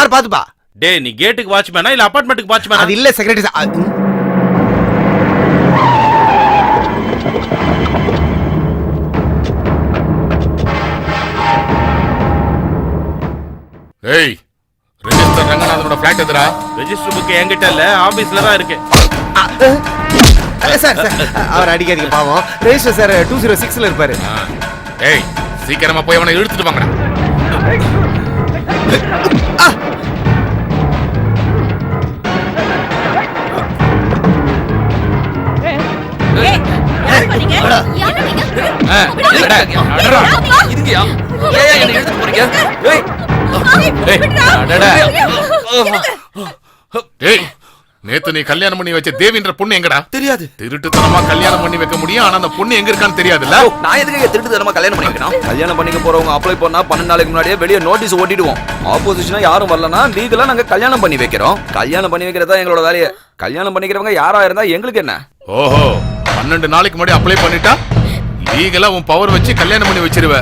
Sir பாத்துப்பா. டேய் நீ கேட்டுக்கு வாட்ச்மேனா இல்ல அபார்ட்மெண்ட்டுக்கு வாட்ச்மேனா? அது இல்ல செக்ரட்டரி சார். ஏய், ரெஜிஸ்டர் ரங்கநாதனோட ஃபிளாட் எதுடா? ரெஜிஸ்டர் புக் என்கிட்ட இல்ல, ஆபீஸ்ல தான் இருக்கு. சார் சார் அவர் அடிக்காதீங்க பாவம். ரெஜிஸ்டர் சார் 206ல இருப்பாரு. ஏய், சீக்கிரமா போய் அவனை இழுத்துட்டு வாங்கடா. நேத்து நீ கல்யாணம் பண்ணி வச்ச தேவின்ற பொண்ணு எங்கடா? தெரியாது. திருட்டுத்தனமா கல்யாணம் பண்ணி வைக்க முடியும், ஆனா அந்த பொண்ணு எங்க இருக்கான்னு தெரியாதுல்ல? நான் எதுக்கு திருட்டுத்தனமா கல்யாணம் பண்ணி வைக்கணும்? கல்யாணம் பண்ணிக்க போறவங்க அப்ளை பண்ணா 12 நாளைக்கு முன்னாடியே வெளியே நோட்டீஸ் ஓட்டிடுவோம். ஆப்போசிஷனா யாரும் வரலன்னா லீகலா நாங்க கல்யாணம் பண்ணி வைக்கிறோம். கல்யாணம் பண்ணி வைக்கிறதா எங்களோட வேலையை. கல்யாணம் பண்ணிக்கிறவங்க யாரா இருந்தா எங்களுக்கு என்ன? ஓஹோ, 12 நாளைக்கு முன்னாடி அப்ளை பண்ணிட்டா லீகலா உன் பவர் வச்சு கல்யாணம் பண்ணி வச்சிருவ.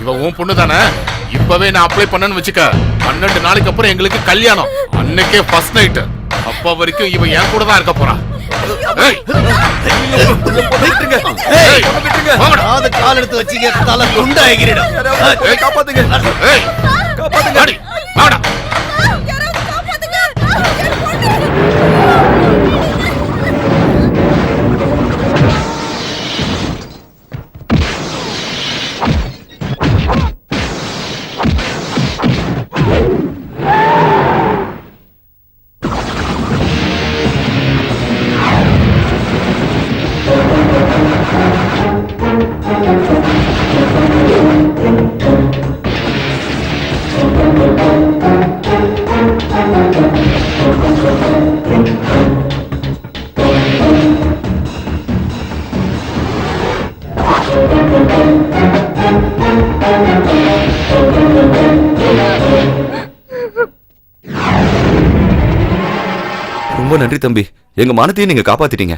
இவ உன் பொண்ணு தானே? இப்பவே நான் அப்ளை பண்ணன்னு வச்சுக்க, 12 நாளைக்கு அப்புறம் எங்களுக்கு கல்யாணம். அன்னைக்கே ஃபர்ஸ்ட் நைட். அப்ப வரைக்கும் இவ என் கூட தான் இருக்க போறா. கால் எடுத்து வச்சுக்க, தலை குண்டாகிடும். காப்பாத்துங்க, காப்பாத்துங்க. ரொம்ப நன்றி தம்பி, எங்க மானத்தையும் நீங்க காப்பாத்திட்டீங்க.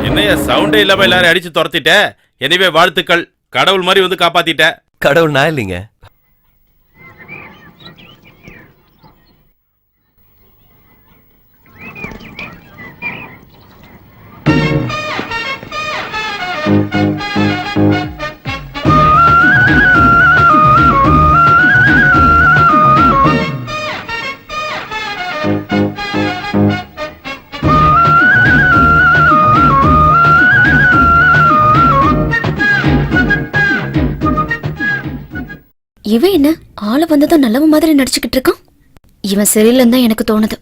என்னையா சவுண்டே இல்லாம எல்லாரும் அடிச்சு துரத்திட்ட? எனவே வாழ்த்துக்கள், கடவுள் மாதிரி வந்து காப்பாத்திட்ட. கடவுள் நான் இல்லைங்க. இவன் என்ன ஆள வந்ததான் நல்லவ மாதிரி நடிச்சுக்கிட்டு இருக்கான்? இவன் சரியில்லைன்னு தான் எனக்கு தோணுது.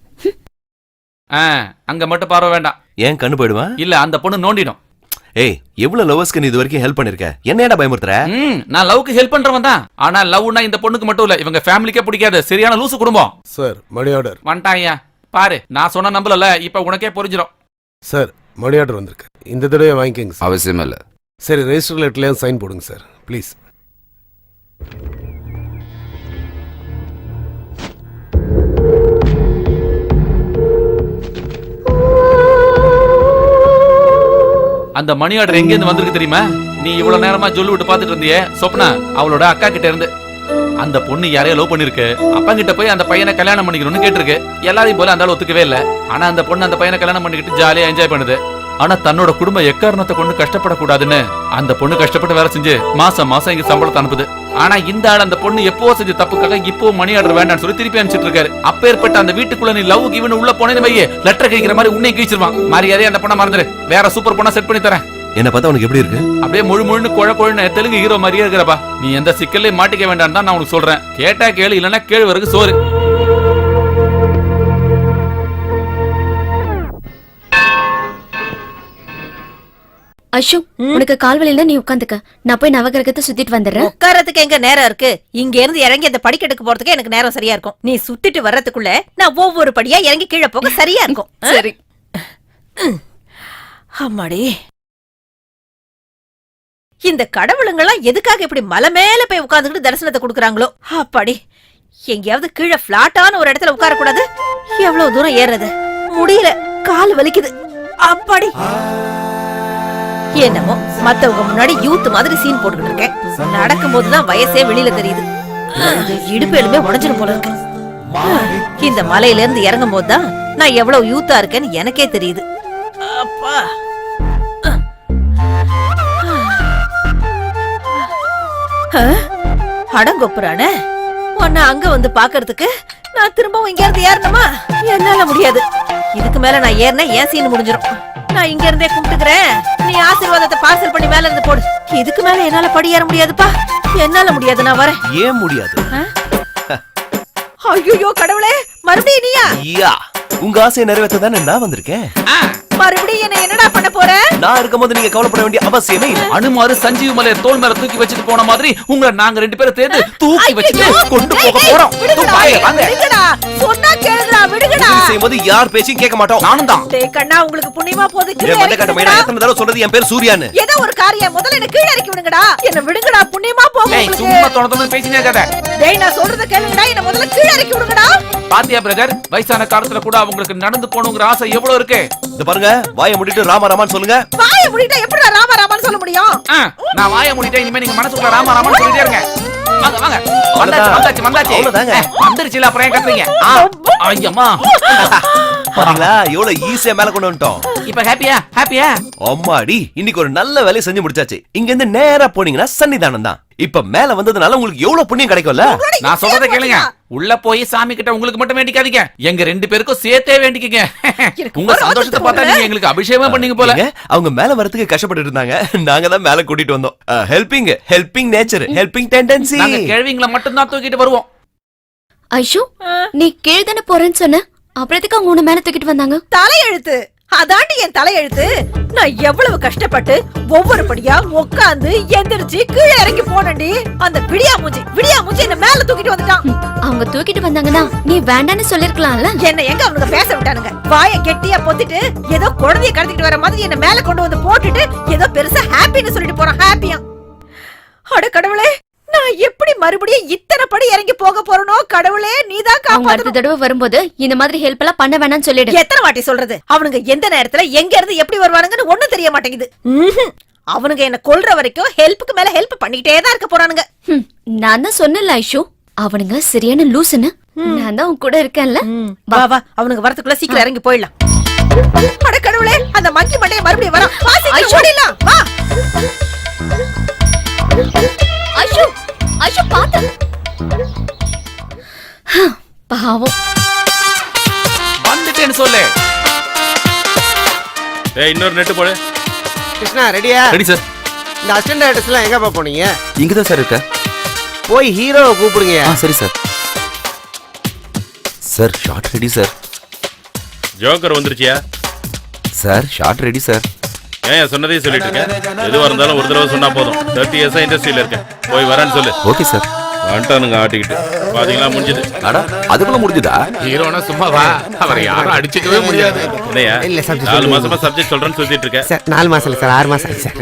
அங்க மட்டும் பார்வை வேண்டாம். ஏன் கண்ணு போயிடுவான்? இல்ல, அந்த பொண்ணு நோண்டிடும். ஏய், எவ்வளவு லவ்வர்ஸ்க்கு நீ இது வரைக்கும் ஹெல்ப் பண்ணிருக்க, என்னடா பயமுறுத்துற? நான் லவ்க்கு ஹெல்ப் பண்றவன் தான். ஆனா லவ்னா இந்த பொண்ணுக்கு மட்டும் இல்ல, இவங்க ஃபேமிலிக்கே பிடிக்காது. சரியான லூசு குடும்பம். சார், மணி ஆர்டர் வந்துட்டாங்க பாரு. நான் சொன்ன நம்பல, இப்ப உனக்கே புரிஞ்சிடும். சார், மணி ஆர்டர் வந்திருக்கு. இந்த தடவை வாங்கிக்கோங்க. அவசியம் இல்ல. சரி, ரெஜிஸ்டர் லெட்டர்லயும் சைன் போடுங்க சார், ப்ளீஸ். அந்த மணி ஆர்டர் எங்க இருந்து வந்திருக்கு தெரியுமா? நீ இவ்வளவு நேரமா சொல்லி விட்டு பாத்துட்டு இருந்தியே சொப்னா அவளோட அக்கா கிட்ட இருந்து அந்த பொண்ணு யாரையோ லவ் பண்ணிருக்கு அப்பா கிட்ட போய் அந்த பையனை கல்யாணம் பண்ணிக்கணும்னு கேட்டிருக்கு. எல்லாரையும் போல அந்த ஆள் ஒத்துக்கவே இல்ல. ஆனா அந்த பொண்ணு அந்த பையனை கல்யாணம் பண்ணிக்கிட்டு ஜாலியா என்ஜாய் பண்ணுது. ஆனா தன்னோட குடும்பம் எக்காரணத்தை கொண்டு கஷ்டப்படக்கூடாதுன்னு அந்த பொண்ணு கஷ்டப்பட்டு வேலை செஞ்சு மாசம் மாசம் இங்க சம்பளத்தை அனுப்புது. ஆனா இந்த ஆள் அந்த பொண்ணு எப்போ செஞ்ச தப்புக்காக இப்போ மணி ஆர்டர் வேண்டாம்னு சொல்லி திருப்பி அனுப்பிச்சிட்டு இருக்காரு. அப்பேற்பட்ட அந்த வீட்டுக்குள்ள நீ லவ் கிவன் உள்ள போனே வையே லெட்டர் கிழிக்கிற மாதிரி உன்னை கிழிச்சிருவான். மரியாதையா அந்த பொண்ணை மறந்துரு, வேற சூப்பர் பொண்ணா செட் பண்ணி தரேன். என்ன பார்த்தா உனக்கு எப்படி இருக்கு? அப்படியே முழுன்னு குழன்னு தெலுங்கு ஹீரோ மாதிரியே இருக்கிறப்பா. நீ எந்த சிக்கல்லையும் மாட்டிக்க வேண்டாம் தான் நான் உனக்கு சொல்றேன். கேட்டா கேளு, இல்லைன்னா கேழ்வரகு சோறு. ஐஷு, உனக்கு கால்வலியில நீ உட்காந்துக்க, நான் போய் நவகிரகத்தை சுத்திட்டு வந்துடுறேன். உட்காரத்துக்கு எங்க நேரம் இருக்கு? இங்க இருந்து இறங்கி அந்த படிக்கட்டுக்கு போறதுக்கு எனக்கு நேரம் சரியா இருக்கும். நீ சுத்திட்டு வர்றதுக்குள்ள நான் ஒவ்வொரு படியா இறங்கி கீழே போக சரியா இருக்கும். சரி. அம்மாடி, இந்த கடவுளுங்கெல்லாம் எதுக்காக இப்படி மலை மேல போய் உட்கார்ந்துக்கிட்டு தரிசனத்தை கொடுக்கறாங்களோ? அப்பாடி, எங்கேயாவது கீழே பிளாட்டான ஒரு இடத்துல உட்கார கூடாது? எவ்வளவு தூரம் ஏறது முடியல, கால் வலிக்குது. அப்பாடி, என்னமோ மத்தவங்க முன்னாடி யூத் மாதிரி சீன் போட்டுக்கிட்டு இருக்கேன். நடக்கும் போதுதான் வயசே வெளியில தெரியுது. இடுப்பு எலும்பே உடைஞ்சிரும் போல இருக்கு. இந்த மலையில இருந்து இறங்கும் போதுதான் நான் எவ்வளவு யூத்தா இருக்கேன்னு எனக்கே தெரியுது. அப்பா, அடங்கொப்புறானே, உன்னை அங்க வந்து பாக்குறதுக்கு நான் திரும்பவும் இங்க இருந்து ஏறணுமா? என்னால முடியாது. இதுக்கு மேல நான் ஏறினா ஏன் சீன் முடிஞ்சிரும். நான் இங்க இருந்தே கும்பிட்டுக்கிறேன், நீ ஆசீர்வாதத்தை பார்சல் பண்ணி மேல இருந்து போடு. இதுக்கு மேல என்னால படி ஏற முடியாதுப்பா, என்னால முடியாது. நான் வரேன். ஏன் முடியாது? ஐயோ கடவுளே, மறுபடியும் நீயா? ஐயா, உங்க ஆசையை நிறைவேற்ற தானே நான் வந்திருக்கேன். மறுபடியும் என்ன என்னடா பண்ண போற? நான் இருக்கும்போது நீங்க கவலைப்பட வேண்டிய அவசியமே இல்லை. அனுமாரு சஞ்சீவ் மலைய தோல் மேல தூக்கி வச்சுட்டு போன மாதிரி உங்களை நாங்க ரெண்டு பேரும் சேர்ந்து தூக்கி வச்சுட்டு கொண்டு போக போறோம். சொன்னா கேளுடா, விடுங்கடா. செய்யும்போது யார் பேச்சையும் கேட்க மாட்டோம். நானும் தான். டேய் கண்ணா, உங்களுக்கு புண்ணியமா போகுது. என் மண்ட கட்ட மயிலா எத்தனை தடவை சொல்றது என் பேர் சூர்யான்னு. ஏதோ ஒரு காரியம் முதல்ல என்ன கீழ இறக்கி விடுங்கடா. என்ன விடுங்கடா, புண்ணியமா போகும் உங்களுக்கு. சும்மா தோண பேசினே இருக்காத. டேய், நான் சொல்றத கேளுங்கடா, என்ன முதல்ல கீழ இறக்கி விடுங்கடா. பாத்தியா பிரதர், வயசான காலத்துல கூட அவங்களுக்கு நடந்து போகணுங்கிற ஆசை எவ்வளவு இருக்கு. இந்த பாருங்க, வாயை மூடிட்டு ராமா ராமான்னு சொல்லுங்க. வாயை மூடிட்டா எப்படிடா ராமா ராமான்னு சொல்ல முடியும்? நான் வாயை மூடிட்டேன், இனிமே நீங்க மனசுக்குள்ள ராமா ராமான்னு சொல்லிட்டே இருங்க. வாங்க வாங்க, வந்தாச்சு. வந்துருச்சுல, அப்புறம் ஏன் கத்துறீங்க? ஐயம்மா, பாத்தீங்களா எவ்வளவு ஈஸியா மேல கொண்டு வந்துட்டோம். இப்ப ஹாப்பியா? அம்மாடி, இன்னைக்கு ஒரு நல்ல வேலையை செஞ்சு முடிச்சாச்சு. இங்க இருந்து நேரா போனீங்கன்னா சன்னிதானம் தான். இப்ப மேல வந்ததுனால உங்களுக்கு எவ்வளவு புண்ணியம் கிடைக்கும்ல. நான் சொல்றதை கேளுங்க. உள்ள போய் சாமி கிட்ட உங்களுக்கு மட்டும் வேண்டிக்காதீங்க, எங்க ரெண்டு பேருக்கும் சேர்த்தே வேண்டிக்கங்க. உங்க சந்தோஷத்தை பார்த்தா நீங்க எங்களுக்கு அபிஷேகம் பண்ணீங்க போல. அவங்க மேல வரதுக்கு கஷ்டப்பட்டு இருந்தாங்க, நாங்க தான் மேல கூட்டிட்டு வந்தோம். Helping nature, helping tendency. நாங்க கேள்விங்களை மட்டும் தான் தூக்கிட்டு வருவோம். ஐஷு, நீ கீழ்தானே போறேன்னு சொன்ன, அப்புறம் எதுக்கு அவங்க உன்னை மேல தூக்கிட்டு வந்தாங்க? தலையெழுத்து, அதாண்டி என் தலையெழுத்து. நான் எவ்வளவு கஷ்டப்பட்டு ஒவ்வொரு படியா உட்காந்து எந்திரிச்சு கீழே இறங்கி போனேன்டி. அந்த விடியா மூஞ்சி என்ன மேல தூக்கிட்டு வந்துட்டான். அவங்க தூக்கிட்டு வந்தாங்கன்னா நீ வேண்டான்னு சொல்லிருக்கலாம்ல. என்ன எங்க அவனுங்க பேச விட்டானுங்க? வாயை கெட்டியா பொத்திட்டு ஏதோ குழந்தைய கடத்திட்டு வர மாதிரி என்ன மேல கொண்டு வந்து போட்டுட்டு ஏதோ பெருசா ஹாப்பின்னு சொல்லிட்டு போறான். ஹாப்பியா? அட கடவுளே, நான் எப்படி மறுபடியும் இத்தனை படி இறங்கி போக போறனோ? கடவுளே, நீதான் காப்பாத்தணும். அடுத்த தடவை வரும்போது இந்த மாதிரி ஹெல்ப் எல்லாம் பண்ண வேணாம்னு சொல்லிடு. எத்தனை வாட்டி சொல்றது? அவனுங்க எந்த நேரத்துல எங்க இருந்து எப்படி வருவானுங்கன்னு ஒண்ணும் தெரிய மாட்டேங்குது. அவனுங்க என்ன கொல்ற வரைக்கும் ஹெல்ப்புக்கு மேல ஹெல்ப் பண்ணிக்கிட்டே தான் இருக்க போறானுங்க. நான் தான் சொன்னேன்ல ஐஷு, அவனுங்க சரியான லூசுன்னு. நான் தான் உன் கூட இருக்கேன்ல. வா வா, அவனுங்க வரதுக்குள்ள சீக்கிரம் இறங்கி போயிடலாம். அட கடவுளே, அந்த மங்கி மண்டைய மறுபடியும் வரான். ஓடிடலாம், வா. ஐஷு பாத்து. பாவம், வந்துட்டேன்னு சொல்லு. இன்னொரு நெட்டு போடு. கிருஷ்ணா ரெடியா? Ready sir. இந்த அசிஸ்டன்ட் டைரக்டர்ஸ் எல்லாம் எங்கப்பா போனீங்க? இங்கதான் சார் இருக்க. போய் ஹீரோவை கூப்பிடுங்க. சரி sir. Sir shot ready sir. Joker வந்துருச்சியா? Sir shot ready sir. ஏன் சொன்னதே சொல்லிட்டு இருக்கேன். எதுவா இருந்தாலும் ஒரு தடவை சொன்னா போதும். 30 இயர்ஸா இண்டஸ்ட்ரியில இருக்கேன். போய் வரேன்னு சொல்லு. Okay sir. வந்துட்டானுங்க ஆட்டிக்கிட்டு. பாத்தீங்களா, முடிஞ்சது. அடா, அதுக்குள்ள முடிஞ்சதா? ஹீரோனா சும்மா வா, அவரை யாரும் அடிச்சுக்கவே முடியாது. இல்லையா? இல்ல, subject 4 மாசமா சப்ஜெக்ட் சொல்றேன்னு சொல்லிட்டு இருக்கேன். சார் 4 மாசம் இல்ல சார், 6 மாசம் சார்.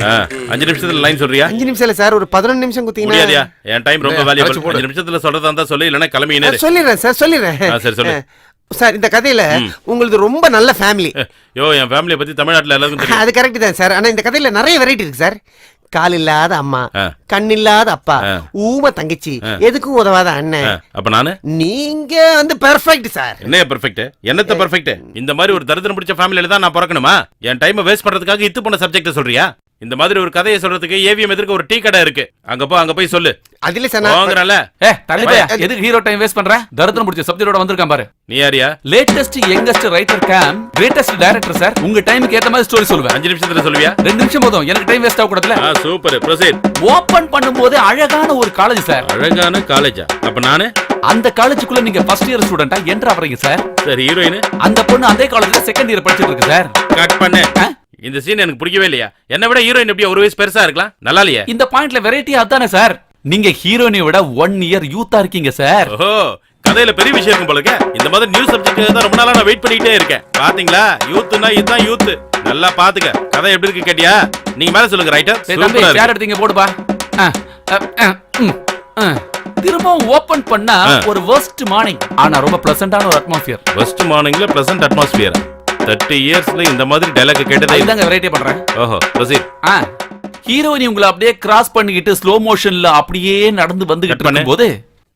5 நிமிஷத்துல லைன் சொல்றியா? 5 நிமிஷம் இல்ல சார், ஒரு 11 நிமிஷம் குத்தீங்கன்னா. முடியாதியா? என் டைம் ரொம்ப வேல்யூபிள். 5 நிமிஷத்துல சொல்றதா இருந்தா சொல்லு, இல்லனா கிளம்பி நேரே. சொல்லிடுறேன் சார், சொல்லிடுறேன். சரி சொல்லு சார். இந்த கதையில உங்களுக்கு ரொம்ப நல்ல ஃபேமிலி. யோ, என் ஃபேமிலியை பத்தி தமிழ்நாட்டுல எல்லாருக்கும் தெரியும். அது கரெக்ட் தான் சார். ஆனா இந்த கதையில நிறைய வெரைட்டி இருக்கு சார். கால் இல்லாத அம்மா, ஆ. கண்ணில்லாத அப்பா, ஆ. ஊம தங்கச்சி, எதுக்கும் உதவாத அண்ணன். அப்ப நானு நீங்க வந்து பெர்ஃபெக்ட் சார். என்ன பெர்ஃபெக்ட்? என்னத்த பெர்ஃபெக்ட்? இந்த மாதிரி ஒரு தரித்திரம் பிடிச்ச ஃபேமிலியில தான் நான் பிறக்கணுமா? என் டைமை வேஸ்ட் பண்றதுக்காக இத்து போன சப்ஜெக்ட் சொல்றியா? இந்த மாதிரி ஒரு கதையை சொல்றதுக்கு ஏவிஎம் எதிர்க்க ஒரு டீ கடை இருக்கு. அங்க போய் சொல்லு. அதுல சார் வாங்குறல. எதுக்கு ஹீரோ டைம் வேஸ்ட் பண்ற? தரித்திரம் பிடிச்ச சப்ஜெக்டோட வந்திருக்கான் பாரு. நீ யாரியா? Latest youngest writer cum greatest director sir. உங்க டைமுக்கு ஏத்த மாதிரி ஸ்டோரி சொல்லுவேன். 5 நிமிஷத்துல சொல்லுவியா? 2 நிமிஷம் போதும். எனக்கு டைம் வேஸ்ட் ஆக கூடாதுல. Super, proceed. ஓபன் பண்ணும்போது அழகான ஒரு காலேஜ் சார். அழகான காலேஜா? அப்ப நானு அந்த காலேஜுக்குள்ள நீங்க ஃபர்ஸ்ட் இயர் ஸ்டூடெண்டா என்ட்ரு ஆவறீங்க சார். சரி, ஹீரோயின் அந்த பொண்ணு அதே காலேஜ்ல செகண்ட் இயர் படிச்சிட்டு இருக்கு சார். கட் பண்ணு. இந்த சீன் எனக்கு பிடிக்கவே இல்லையா? என்ன விட ஹீரோயின் எப்படி ஒரு வயசு பெருசா இருக்கலாம்? நல்லா இல்லையா? இந்த பாயிண்ட்ல வெரைட்டி அதானே சார். நீங்க ஹீரோயினை விட 1 இயர் யூத்தா இருக்கீங்க சார். ஓஹோ, கதையில பெரிய விஷயம் இருக்கும் போல இருக்கே. இந்த மாதிரி நியூ சப்ஜெக்ட் தான் ரொம்ப நாளா நான் வெயிட் பண்ணிட்டே இருக்கேன். பாத்தீங்களா? யூத்னா இதுதான் யூத். நல்லா பாத்துக்க. கதை எப்படி இருக்கு கேட்டியா? நீங்க மேல சொல்லுங்க ரைட்டர். தம்பி ஷேர் எடுத்தீங்க போடுப்பா. திரும்பவும் ஓபன் பண்ணா ஒரு வர்ஸ்ட் மார்னிங், ஆனா ரொம்ப பிளசன்டான ஒரு அட்மாஸ்பியர். ஃபர்ஸ்ட் மார்னிங்ல ப்ளசன்ட் அட்மாஸ்பியர். 30 இயர்ஸ்ல இந்த மாதிரி டயலாக் கேட்டதே இல்ல. இதாங்க வெரைட்டி பண்றேன். ஓஹோ, ப்ரோசீட். ஹீரோயினி உங்களை அப்படியே கிராஸ் பண்ணிக்கிட்டு ஸ்லோ மோஷன்ல அப்படியே நடந்து வந்துகிட்டு இருக்கும்போது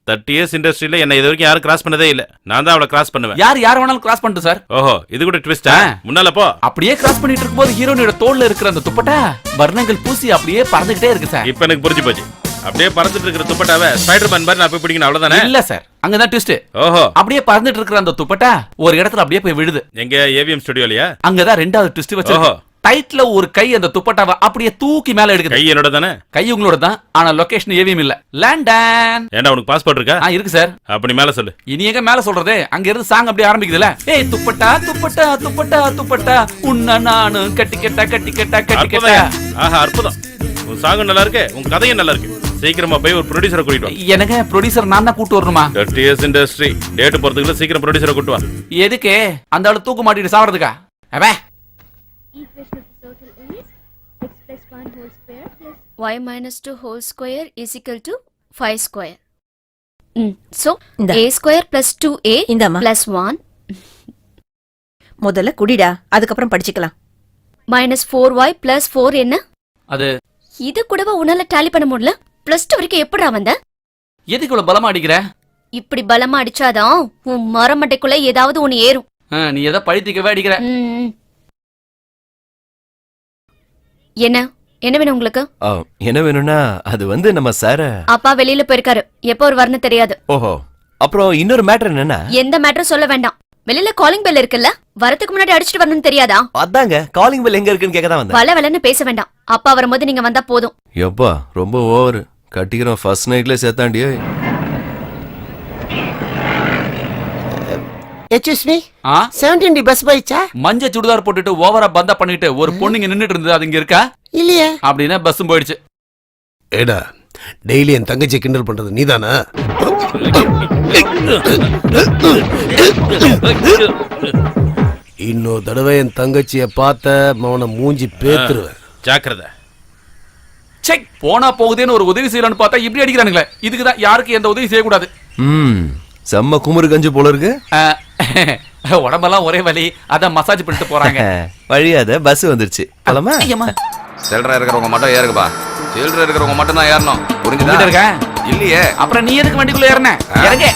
30 இயர்ஸ் இண்டஸ்ட்ரியில என்ன இது வரைக்கும் யாரும் கிராஸ் பண்ணதே இல்ல. நான் தான் அவளை கிராஸ் பண்ணுவேன். யார் வேணாலும் கிராஸ் பண்ணிட்டு சார். ஓஹோ, இது கூட ட்விஸ்டா? முன்னால போ. அப்படியே கிராஸ் பண்ணிட்டு இருக்கும்போது ஹீரோயினோட தோல்ல இருக்கிற அந்த துப்பட்டா வர்ணங்கள் பூசி அப்படியே பறந்துகிட்டே இருக்கு சார். இப்போ எனக்கு புரிஞ்சு போச்சு. அப்படியே பறந்துட்டு இருக்கிற துப்பட்டாவை ஸ்பைடர்மேன் மாதிரி நான் போய் பிடிக்கணும், அவ்வளவுதானே? இல்ல சார், அங்கதான் ட்விஸ்ட். ஓஹோ, அப்படியே பறந்துட்டு இருக்கிற அந்த துப்பட்டா ஒரு இடத்துல அப்படியே போய் விழுது. எங்க ஏவிஎம் ஸ்டுடியோலயா? அங்கதான் ரெண்டாவது ட்விஸ்ட் வச்சு. ஓஹோ, டைட்ல ஒரு கை அந்த துப்பட்டாவை அப்படியே தூக்கி மேல எடுக்குது. கை என்னோட தானே? கை உங்களோட தான், ஆனா லொகேஷன் ஏவிஎம் இல்ல. லண்டன். ஏண்டா உனக்கு பாஸ்போர்ட் இருக்கா? இருக்கு சார். அப்படி மேல சொல்லு. இனி எங்க மேல சொல்றது? அங்க இருந்து சாங் அப்படியே ஆரம்பிக்குதுல. ஏய் துப்பட்டா துப்பட்டா துப்பட்டா துப்பட்டா உன்ன நானு கட்டி கட்டா கட்டி கட்டா கட்டி கட்டா. ஆஹா, அற்புதம். உன் சாங் நல்லா இருக்கு, உன் கதையும் நல்லா இருக்கு. சீக்கிரமா போய் ஒரு ப்ரொடியூசரை கூட்டிட்டு வா. எனக்கு ப்ரொடியூசர் நான் தான் கூட்டு வரணுமா? 30 இயர்ஸ் இண்டஸ்ட்ரி டேட் போறதுக்குள்ள சீக்கிரம் ப்ரொடியூசரை கூட்டு வா. எதுக்கு? அந்த ஆளு தூக்கு மாட்டிட்டு சாவறதுக்கா? அவ y minus 2 whole square is equal to 5 square. So இந்தா. a square plus 2a இந்தாம்மா. plus 1 முதல்ல குடிடா, அதுக்கப்புறம் படிச்சுக்கலாம். minus 4y plus 4 என்ன? அது இது கூடவா உன்னால டாலி பண்ண முடியல? +2 வரைக்கும் எப்படிடா வந்த? எதுக்கு இவ்வளவு பலமா அடிக்கிற? இப்படி பலமா அடிச்சாதான் உன் மரமட்டைக்குள்ள ஏதாவது ஒன்னு ஏறும். நீ எதை பழித்திக்கவே அடிக்கிற. ம். என்ன வேணும் உங்களுக்கு? என்ன வேணும்னா அது வந்து நம்ம சார. அப்பா வெளியில போயிருக்காரு, எப்போ ஒரு வரணும் தெரியாது. ஓஹோ, அப்புறம் இன்னொரு மேட்டர் என்னன்னா, எந்த மேட்டரும் சொல்ல வேண்டாம். வெளியில காலிங் பெல் இருக்குல்ல, வரதுக்கு முன்னாடி அடிச்சிட்டு வரணும்னு தெரியாதா? அதாங்க காலிங் பெல் எங்க இருக்குன்னு கேட்க தான் வந்தேன். வல வலன்னு பேச வேண்டாம். அப்பா வரும்போது நீங்க வந்தா போதும். எப்பா ரொம்ப ஓவர் கட்டிக்கிறோம். ஃபர்ஸ்ட் நைட்ல சேர்த்தாண்டியே. Excuse me, ஆ 17D பஸ் போயிச்சா? மஞ்ச சுடிதார் போட்டுட்டு ஓவரா பந்தா பண்ணிட்டு ஒரு பொண்ணு இங்க நின்னுட்டு இருந்தது, அது இங்க இருக்கா? இல்லையே. அப்படின்னா பஸ்ஸும் போயிடுச்சு. ஏடா டெய்லி என் தங்கச்சி கிண்டல் பண்றது நீதானா? இன்னொரு தடவை என் தங்கச்சிய பார்த்த மவனை மூஞ்சி பேத்துருவேன். ஜாக்கிரதை. செக் போனா போகுதேன்னு ஒரு உதவி செய்யலாம்னு பார்த்தா இப்படி அடிக்கிறானுங்களே. இதுக்கு தான் யாருக்கு எந்த உதவி செய்யக்கூடாது. செம்ம குமுறு கஞ்சு போல இருக்கு. உடம்பெல்லாம் ஒரே வலி, அதான் மசாஜ் பண்ணிட்டு போறாங்க. வழியாத பஸ் வந்துருச்சு. போலாமா? சில்லறை இருக்கிறவங்க மட்டும் ஏறுங்கப்பா. சில்லறை இருக்கிறவங்க மட்டும் தான் ஏறணும். புரிஞ்சுதா? இருக்க இல்லையே. அப்புறம் நீ எதுக்கு வண்டிக்குள்ள ஏறன? இறங்க.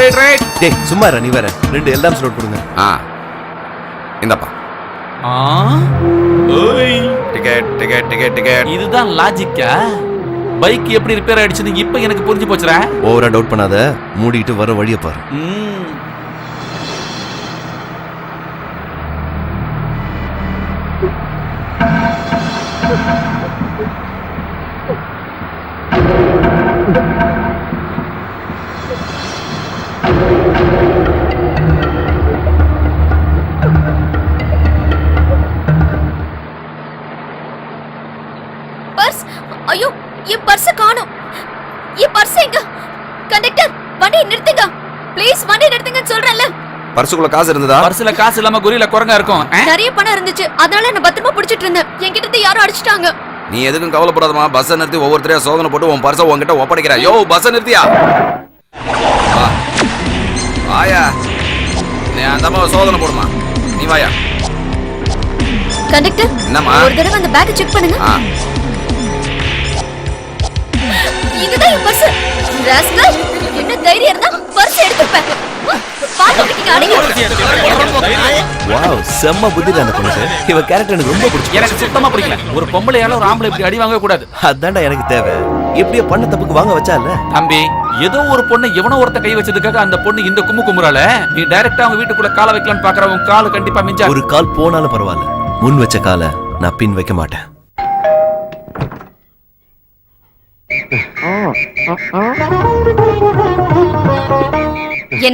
Right right. டேய் சும்மா நீ வேற 2 எல்லாம் ஸ்லோட் கொடுங்க. இந்தப்பா. ஓய் டிக்கெட் டிக்கெட் டிக்கெட் டிக்கெட். இதுதான் லாஜிக்கா? பைக் எப்படி ரிப்பேர் ஆயிடுச்சுன்னு இப்ப எனக்கு புரிஞ்சு போச்சுடா. ஓவரா டவுட் பண்ணாத, மூடிட்டு வர வழிய பாரு. பர்ஸ், ஐயோ என் பர்ஸ் காணோம். என் பர்ஸ் எங்க? கண்டக்டர் வண்டி நிறுத்துங்க ப்ளீஸ், வண்டி நிறுத்துங்கன்னு சொல்றேன்ல. பர்சுக்குள்ள காசு இருந்ததா? பர்ஸ்ல காசு இல்லாம குரியில குரங்கா இருக்கும். நிறைய பணம் இருந்துச்சு, அதனால நான் பத்திரமா பிடிச்சிட்டு இருந்தேன். என்கிட்ட இருந்து யாரும் அடிச்சிட்டாங்க. நீ எதுக்கும் கவலைப்படாதமா. பஸ்ஸை நிறுத்தி ஒவ்வொருத்தரையா சோதனை போட்டு உன் பர்ஸை உன்கிட்ட ஒப்படைக்கிறா. யோ பஸ்ஸை நிறுத்தியா? வாயா, நீ அந்த அம்மாவை சோதனை போடுமா. நீ வாயா. கண்டக்டர் என்னம்மா? ஒரு தடவை அந்த பேக்கை செக் பண்ணுங்க. இதுதான் என் பர்ஸ். ராஸ்கல், என்ன தைரியம் இருந்தா பர்ஸ் எடுத்துப்பேன். பாத்து இருக்கீங்க அடிங்க. வாவ், செம்ம புத்தி அந்த பொண்ணுக்கு. இவ கேரக்டர் எனக்கு ரொம்ப பிடிச்சி. எனக்கு சுத்தமா பிடிக்கல. ஒரு பொம்பளையால ஒரு ஆம்பளை இப்படி அடி வாங்க கூடாது. அதான்டா எனக்கு தேவை. எப்படியோ பண்ண தப்புக்கு வாங்க வச்சால. தம்பி, ஏதோ ஒரு பொண்ணு எவனோ ஒருத்த கை வச்சதுக்காக அந்த பொண்ணு இந்த கும்புறால. நீ டைரக்டா அவங்க வீட்டுக்குள்ள காலை வைக்கலாம்னு பாக்குறவன் கால் கண்டிப்பா மிஞ்சா. ஒரு கால் போனாலும் பரவாயில்ல, முன் வச்ச காலை நான் பின் வைக்க மாட்டேன்.